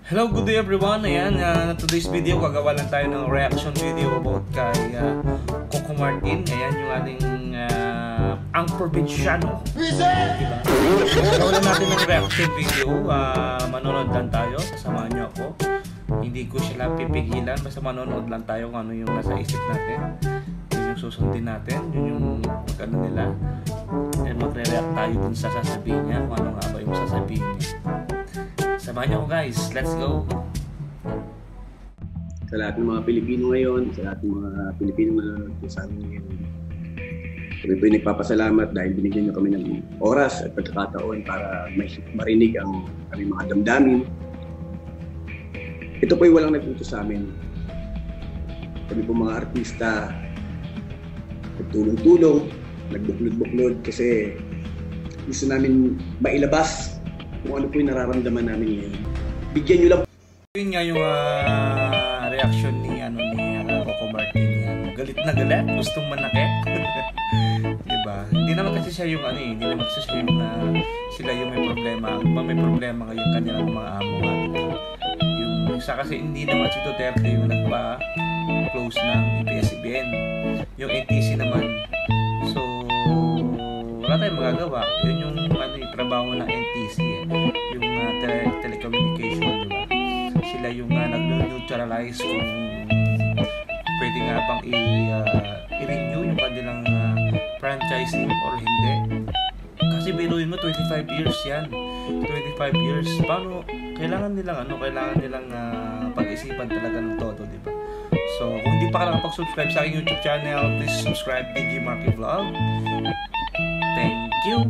Hello, good day everyone. Ayan, today's video, gagawa lang tayo ng reaction video about kay Coco Martin. Ayan yung ating ang probinsyano. Diba? Gagawa lang natin ng reaction video. Manonood lang tayo. Sasamahan niyo ako. Hindi ko sila pipigilan. Basta manonood lang tayo kung ano yung nasa isip natin. Yun yung susundin natin. Yun yung magkano nila. And magre-react tayo dun sa sasabihin niya. Kung ano nga ba yung sasabihin niya. Samahan niyo ako guys. Let's go! Sa lahat ng mga Pilipino ngayon, sa lahat ng mga Pilipino na nanonood sa amin ngayon, kami po nagpapasalamat dahil binigyan niyo kami ng oras at pagkakataon para marinig ang aming mga damdamin. Ito po'y walang nagtuto sa amin. Kami po mga artista, nagtulong-tulong, nagbuklod-buklod kasi gusto namin mailabas kung ano po yung nararamdaman namin ngayon. Bigyan nyo lang. Yun nga yung reaction ni Coco Martin yan. Galit na galit, gustong manakit. Diba? Hindi naman kasi siya yung hindi naman kasi siya yung sila yung may problema. May problema ngayon kanilang mga amo at yung isa kasi hindi naman si Duterte yung nagpa-close ng ABS-CBN. Yung NTC naman. So, wala tayong magagawa. Yun yung trabaho ng NTC yung telecommunication, diba? Sila yung nag-neutralize kung pwede nga bang i-renew yung kanilang franchising or hindi. Kasi biruin mo 25 years yan. 25 years. Paano kailangan nilang pag-isipan talaga ng todo, diba? So, kung hindi pa ka nakapag-subscribe sa aking YouTube channel, please subscribe, DJ Marky Vlog. Thank you.